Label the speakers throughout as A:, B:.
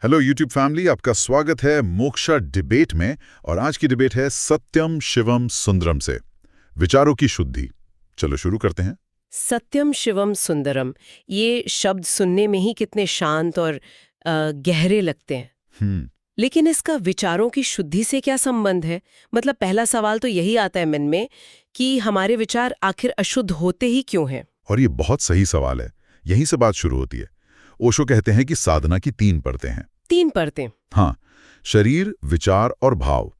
A: Hello YouTube family, आपका स्वागत है मोक्षा डिबेट में। और आज की डिबेट है सत्यम शिवम सुंदरम से विचारों की शुद्धि। चलो शुरू करते हैं।
B: सत्यम शिवम सुंदरम, ये शब्द सुनने में ही कितने शांत और गहरे लगते हैं।
A: हम्म।
B: लेकिन इसका विचारों की शुद्धि से क्या संबंध है? मतलब पहला सवाल तो यही आता है मन में कि हमारे विचार आखिर अशुद्ध होते ही क्यों हैं?
A: और ये बहुत सही सवाल है। यहीं से बात शुरू होती है। ओशो कहते हैं कि साधना की 3 परतें हैं।
B: 3 परतें।
A: हाँ, शरीर, विचार और भाव।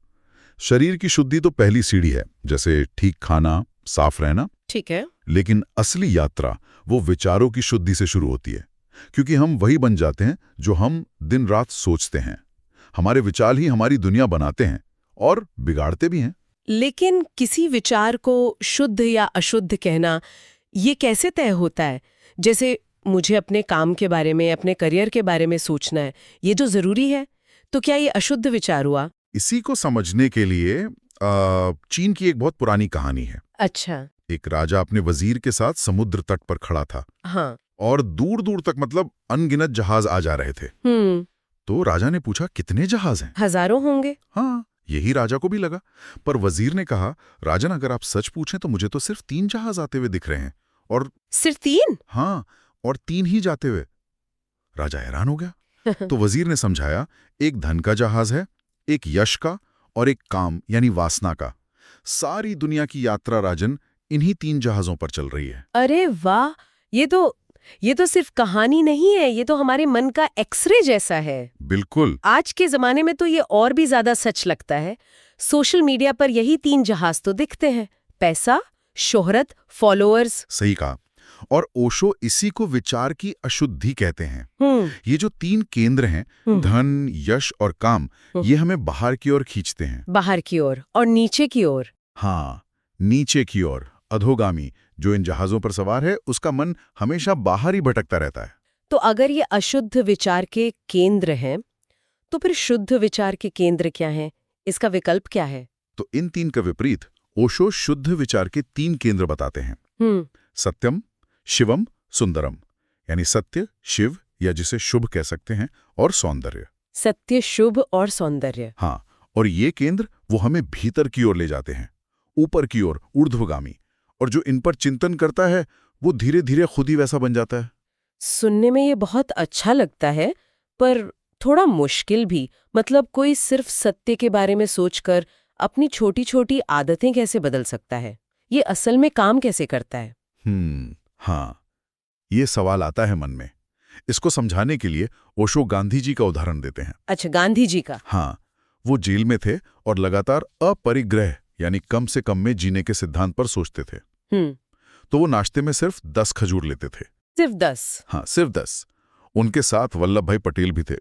A: शरीर की शुद्धि तो पहली सीढ़ी है, जैसे ठीक खाना, साफ रहना।
B: ठीक है।
A: लेकिन असली यात्रा वो विचारों की शुद्धि से शुरू होती है, क्योंकि हम वही बन जाते हैं जो हम दिन रात सोचते हैं। हमारे विचार ही हमारी दुनिया बनाते हैं और बिगाड़ते भी हैं।
B: लेकिन किसी विचार को शुद्ध या अशुद्ध कहना, ये कैसे तय होता है? जैसे मुझे अपने काम के बारे में, अपने करियर के बारे में सोचना है, ये जो जरूरी है, तो क्या ये अशुद्ध विचार हुआ?
A: इसी को समझने के लिए चीन की एक बहुत पुरानी कहानी है।
B: अच्छा।
A: एक राजा अपने वजीर के साथ समुद्र तट पर खड़ा था
B: हाँ।
A: और दूर दूर तक मतलब अनगिनत जहाज आ जा रहे थे। तो राजा ने पूछा, कितने जहाज हैं?
B: हजारों होंगे।
A: हाँ, यही राजा को भी लगा। पर वजीर ने कहा, राजन, अगर आप सच पूछें तो मुझे तो सिर्फ 3 जहाज आते हुए दिख रहे हैं। और
B: सिर्फ 3?
A: हाँ, और 3 ही जाते हुए। राजा हैरान हो गया। तो वजीर ने समझाया, एक धन का जहाज है, एक यश का और एक काम यानी वासना का। सारी दुनिया की यात्रा राजन इन्हीं 3 जहाजों पर चल रही है।
B: अरे वाह! ये तो सिर्फ कहानी नहीं है, ये तो हमारे मन का एक्सरे जैसा है।
A: बिल्कुल।
B: आज के जमाने में तो ये और भी ज्यादा सच लगता है। सोशल मीडिया पर यही 3 जहाज तो दिखते हैं: पैसा, शोहरत, फॉलोअर्स।
A: सही कहा। और ओशो इसी को विचार की अशुद्धि कहते हैं। ये जो 3 केंद्र हैं, धन, यश और काम, ये हमें बाहर की ओर खींचते हैं।
B: बाहर की ओर और नीचे की ओर।
A: हाँ, नीचे की ओर अधोगामी। जो इन जहाजों पर सवार है, उसका मन हमेशा बाहर ही भटकता रहता है।
B: तो अगर ये अशुद्ध विचार के केंद्र हैं, तो फिर शुद्ध विचार के केंद्र क्या हैं? इसका विकल्प क्या है?
A: तो इन 3 का विपरीत ओशो शुद्ध विचार के 3 केंद्र बताते हैं। सत्यम, शिवम, सुंदरम। यानी सत्य, शिव या जिसे शुभ कह सकते हैं, और सौंदर्य।
B: सत्य, शुभ और सौंदर्य।
A: हाँ, और ये केंद्र वो हमें भीतर की ओर ले जाते हैं, ऊपर की ओर, ऊर्ध्वगामी। और जो इन पर चिंतन करता है, वो धीरे धीरे खुद ही वैसा बन जाता है।
B: सुनने में ये बहुत अच्छा लगता है, पर थोड़ा मुश्किल भी। मतलब कोई सिर्फ सत्य के बारे में सोचकर अपनी छोटी छोटी आदतें कैसे बदल सकता है? ये असल में काम कैसे करता है?
A: हाँ, ये सवाल आता है मन में। इसको समझाने के लिए ओशो गांधी जी का उदाहरण देते हैं।
B: अच्छा, गांधी जी का।
A: हाँ, वो जेल में थे और लगातार अपरिग्रह यानी कम से कम में जीने के सिद्धांत पर सोचते थे। तो वो नाश्ते में सिर्फ 10 खजूर लेते थे।
B: सिर्फ 10?
A: हाँ, सिर्फ 10। उनके साथ वल्लभ भाई पटेल भी थे।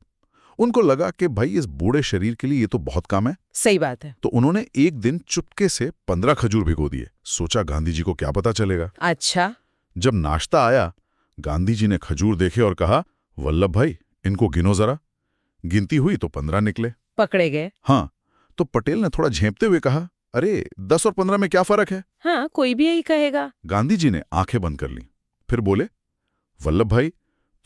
A: उनको लगा कि भाई, इस बूढ़े शरीर के लिए ये तो बहुत काम है।
B: सही बात है।
A: तो उन्होंने एक दिन चुपके से 15 खजूर भिगो दिए। सोचा, गांधी जी को क्या पता चलेगा।
B: अच्छा।
A: जब नाश्ता आया, गांधी जी ने खजूर देखे और कहा, वल्लभ भाई, इनको गिनो जरा। गिनती हुई तो 15 निकले।
B: पकड़े गए।
A: हाँ, तो पटेल ने थोड़ा झेंपते हुए कहा, अरे 10 और 15 में क्या फर्क है?
B: हाँ, कोई भी यही कहेगा।
A: गांधी जी ने आंखें बंद कर ली, फिर बोले, वल्लभ भाई,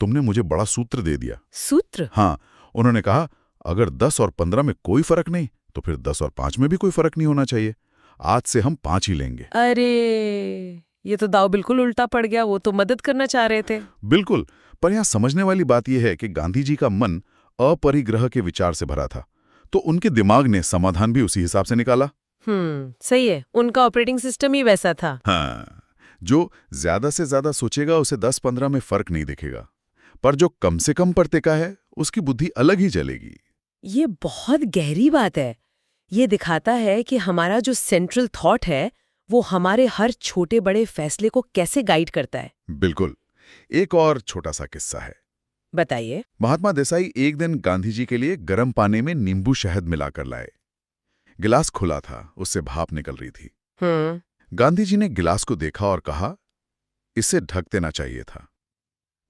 A: तुमने मुझे बड़ा सूत्र दे दिया।
B: सूत्र?
A: हाँ, उन्होंने कहा, अगर 10 और 15 में कोई फर्क नहीं, तो फिर 10 और 5 में भी कोई फर्क नहीं होना चाहिए। आज से हम 5 ही लेंगे।
B: अरे, ये तो दाव बिल्कुल उल्टा पड़ गया। वो तो मदद करना चाह रहे थे।
A: बिल्कुल। पर यहां समझने वाली बात यह है कि गांधी जी का मन अपरिग्रह के विचार से भरा था, तो उनके दिमाग ने समाधान भी उसी हिसाब से निकाला।
B: सही है, उनका ऑपरेटिंग सिस्टम ही वैसा था।
A: हाँ, जो ज्यादा से ज्यादा सोचेगा उसे 10-15 में फर्क नहीं दिखेगा, पर जो कम से कम पढ़ते का है, उसकी बुद्धि अलग ही चलेगी।
B: ये बहुत गहरी बात है। ये दिखाता है कि हमारा जो सेंट्रल थॉट है, वो हमारे हर छोटे बड़े फैसले को कैसे गाइड करता है।
A: बिल्कुल। एक और छोटा सा किस्सा है।
B: बताइए।
A: महात्मा देसाई एक दिन गांधी जी के लिए गर्म पानी में नींबू शहद मिलाकर लाए। गिलास खुला था, उससे भाप निकल रही थी। गांधी जी ने गिलास को देखा और कहा, इसे ढक देना चाहिए था।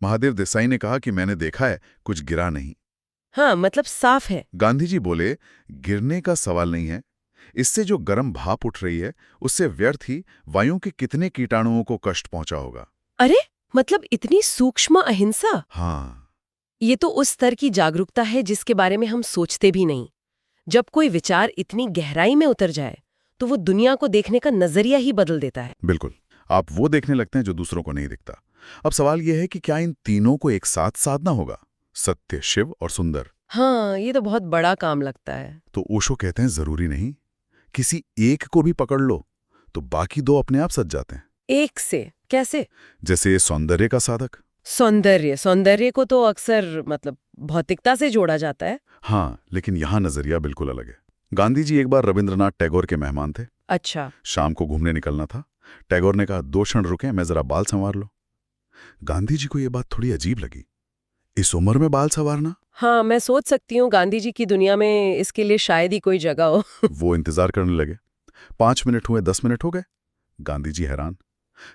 A: महादेव देसाई ने कहा कि मैंने देखा है, कुछ गिरा नहीं।
B: हाँ, मतलब साफ है।
A: गांधी जी बोले, गिरने का सवाल नहीं है। इससे जो गर्म भाप उठ रही है, उससे व्यर्थ ही वायु के कितने कीटाणुओं को कष्ट पहुंचा होगा।
B: अरे, मतलब इतनी सूक्ष्म अहिंसा।
A: हाँ,
B: ये तो उस स्तर की जागरूकता है जिसके बारे में हम सोचते भी नहीं। जब कोई विचार इतनी गहराई में उतर जाए तो वो दुनिया को देखने का नजरिया ही बदल देता है।
A: बिल्कुल, आप वो देखने लगते हैं जो दूसरों को नहीं दिखता। अब सवाल यह है कि क्या इन तीनों को एक साथ साधना होगा, सत्य, शिव और सुंदर?
B: हाँ, ये तो बहुत बड़ा काम लगता है।
A: तो ओशो कहते हैं जरूरी नहीं, किसी एक को भी पकड़ लो तो बाकी दो अपने आप सज जाते हैं।
B: एक से कैसे?
A: जैसे सौंदर्य का साधक।
B: सौंदर्य को तो अक्सर मतलब भौतिकता से जोड़ा जाता है।
A: हाँ, लेकिन यहाँ नजरिया बिल्कुल अलग है। गांधी जी एक बार रविंद्रनाथ टैगोर के मेहमान थे।
B: अच्छा।
A: शाम को घूमने निकलना था। टैगोर ने कहा, 2 क्षण रुके, मैं जरा बाल संवार लो। गांधी जी को यह बात थोड़ी अजीब लगी। इस उम्र में बाल संवारना?
B: हाँ, मैं सोच सकती हूँ गांधी जी की दुनिया में इसके लिए शायद ही कोई जगह हो।
A: वो इंतजार करने लगे। 5 मिनट हुए, 10 मिनट हो गए। गांधी जी हैरान।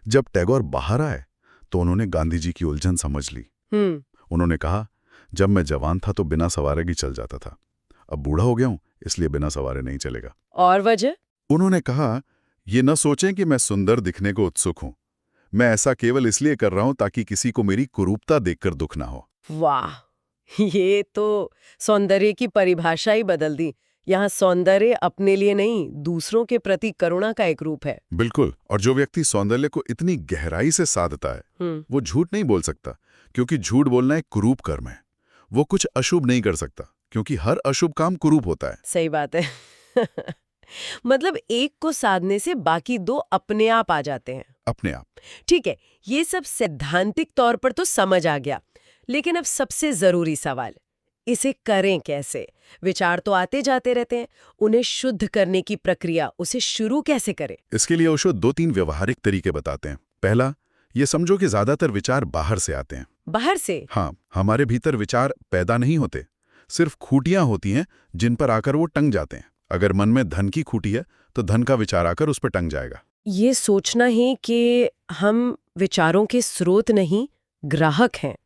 A: जब टैगोर बाहर आए तो उन्होंने गांधी जी की उलझन समझ ली। उन्होंने कहा, जब मैं जवान था तो बिना सवारे ही चल जाता था, अब बूढ़ा हो गया हूं इसलिए बिना सवारे नहीं चलेगा।
B: और वजह?
A: उन्होंने कहा, ये न सोचें कि मैं सुंदर दिखने को उत्सुक हूं, मैं ऐसा केवल इसलिए कर रहा हूं ताकि किसी को मेरी कुरूपता देखकर दुख ना हो।
B: वाह, ये तो सौंदर्य की परिभाषा ही बदल दी। यहाँ सौंदर्य अपने लिए नहीं, दूसरों के प्रति करुणा का एक रूप है।
A: बिल्कुल, और जो व्यक्ति सौंदर्य को इतनी गहराई से साधता है वो झूठ नहीं बोल सकता, क्योंकि झूठ बोलना एक कुरूप कर्म है। वो कुछ अशुभ नहीं कर सकता, क्योंकि हर अशुभ काम कुरूप होता है।
B: सही बात है। मतलब एक को साधने से बाकी दो अपने आप आ जाते हैं।
A: अपने आप।
B: ठीक है, ये सब सैद्धांतिक तौर पर तो समझ आ गया, लेकिन अब सबसे जरूरी सवाल, इसे करें कैसे? विचार तो आते जाते रहते हैं, उन्हें शुद्ध करने की प्रक्रिया, उसे शुरू कैसे करें?
A: इसके लिए ओशो 2-3 व्यवहारिक तरीके बताते हैं। पहला, ये समझो कि ज्यादातर विचार बाहर से आते हैं।
B: बाहर से?
A: हाँ, हमारे भीतर विचार पैदा नहीं होते, सिर्फ खूंटियां होती हैं जिन पर आकर वो टंग जाते हैं। अगर मन में धन की खूंटी है तो धन का विचार आकर उस पर टंग जाएगा।
B: ये सोचना ही कि हम विचारों के स्रोत नहीं, ग्राहक हैं,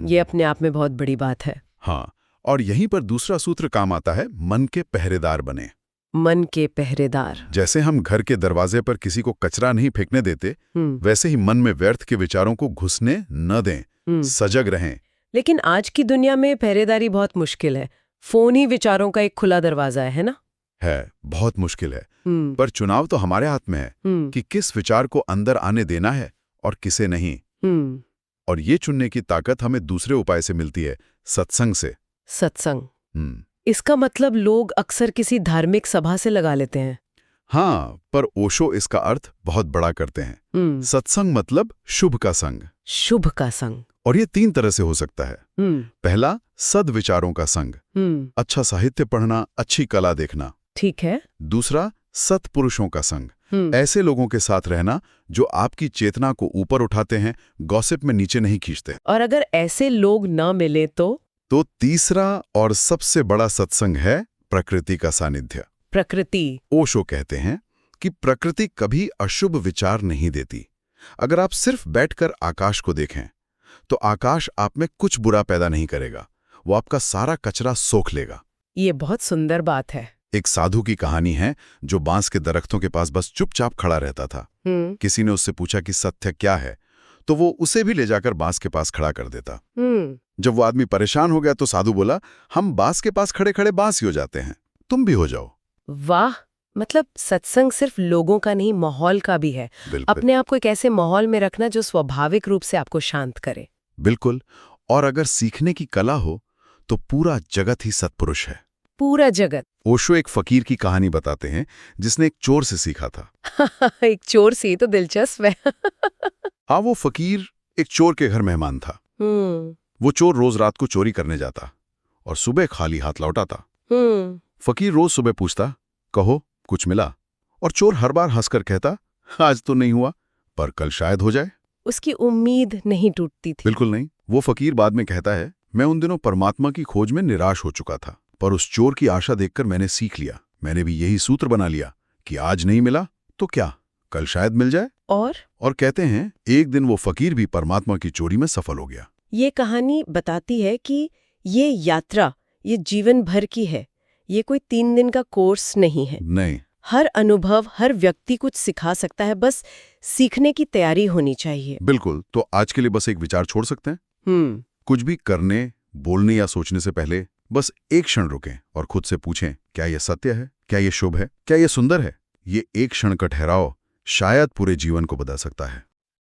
B: ये अपने आप में बहुत बड़ी बात है।
A: हाँ, और यहीं पर दूसरा सूत्र काम आता है, मन के पहरेदार बने।
B: मन के पहरेदार।
A: जैसे हम घर के दरवाजे पर किसी को कचरा नहीं फेंकने देते, वैसे ही मन में व्यर्थ के विचारों को घुसने न दें, सजग रहें।
B: लेकिन आज की दुनिया में पहरेदारी बहुत मुश्किल है। फोन ही विचारों का एक खुला दरवाजा है ना?
A: है, बहुत मुश्किल है। पर चुनाव तो हमारे हाथ में है कि किस विचार को अंदर आने देना है और किसे नहीं। और ये चुनने की ताकत हमें दूसरे उपाय से मिलती है, सत्संग से।
B: सत्संग। इसका मतलब लोग अक्सर किसी धार्मिक सभा से लगा लेते हैं।
A: हाँ, पर ओशो इसका अर्थ बहुत बड़ा करते हैं। सत्संग मतलब शुभ का संग।
B: शुभ का संग।
A: और ये 3 तरह से हो सकता है। पहला, सद्विचारों का संग, अच्छा साहित्य पढ़ना, अच्छी कला देखना।
B: ठीक है।
A: दूसरा, सत्पुरुषों का संग, ऐसे लोगों के साथ रहना जो आपकी चेतना को ऊपर उठाते हैं, गॉसिप में नीचे नहीं खींचते।
B: और अगर ऐसे लोग न मिले तो
A: तीसरा और सबसे बड़ा सत्संग है प्रकृति का सानिध्य।
B: प्रकृति।
A: ओशो कहते हैं कि प्रकृति कभी अशुभ विचार नहीं देती। अगर आप सिर्फ बैठकर आकाश को देखें तो आकाश आप में कुछ बुरा पैदा नहीं करेगा, वो आपका सारा कचरा सोख लेगा।
B: ये बहुत सुंदर बात है।
A: एक साधु की कहानी है जो बांस के दरख्तों के पास बस चुपचाप खड़ा रहता था। किसी ने उससे पूछा कि सत्य क्या है, तो वो उसे भी ले जाकर बांस के पास खड़ा कर देता। जब वो आदमी परेशान हो गया तो साधु बोला, हम बांस के पास खड़े खड़े बांस ही हो जाते हैं, तुम भी हो जाओ।
B: वाह, मतलब सत्संग सिर्फ लोगों का नहीं, माहौल का भी है। अपने आप को एक ऐसे माहौल में रखना जो स्वाभाविक रूप से आपको शांत करे।
A: बिल्कुल। और अगर सीखने की कला हो तो पूरा जगत ही सत्पुरुष है।
B: पूरा जगत।
A: ओशो एक फकीर की कहानी बताते हैं जिसने एक चोर से सीखा था।
B: एक चोर से तो दिलचस्प है।
A: हाँ, वो फकीर एक चोर के घर मेहमान था। वो चोर रोज रात को चोरी करने जाता और सुबह खाली हाथ लौटाता। फकीर रोज सुबह पूछता, कहो कुछ मिला? और चोर हर बार हंसकर कहता, आज तो नहीं हुआ, पर कल शायद हो जाए।
B: उसकी उम्मीद नहीं टूटती थी।
A: बिल्कुल नहीं। वो फकीर बाद में कहता है, मैं उन दिनों परमात्मा की खोज में निराश हो चुका था, पर उस चोर की आशा देखकर मैंने सीख लिया। मैंने भी यही सूत्र बना लिया कि आज नहीं मिला तो क्या, कल शायद मिल जाए। और कहते हैं एक दिन वो फकीर भी परमात्मा की चोरी में सफल हो गया।
B: ये कहानी बताती है कि ये यात्रा, ये जीवन भर की है। ये कोई 3 दिन का कोर्स नहीं है।
A: नहीं।
B: हर अनुभव, हर व्यक्ति कुछ सिखा सकता है, बस सीखने की तैयारी होनी चाहिए।
A: बिल्कुल। तो आज के लिए बस एक विचार छोड़ सकते हैं, कुछ भी करने, बोलने या सोचने से पहले बस एक क्षण रुकें और खुद से पूछें, क्या यह सत्य है, क्या यह शुभ है, क्या यह सुंदर है। ये एक क्षण का ठहराव शायद पूरे जीवन को बदल सकता है।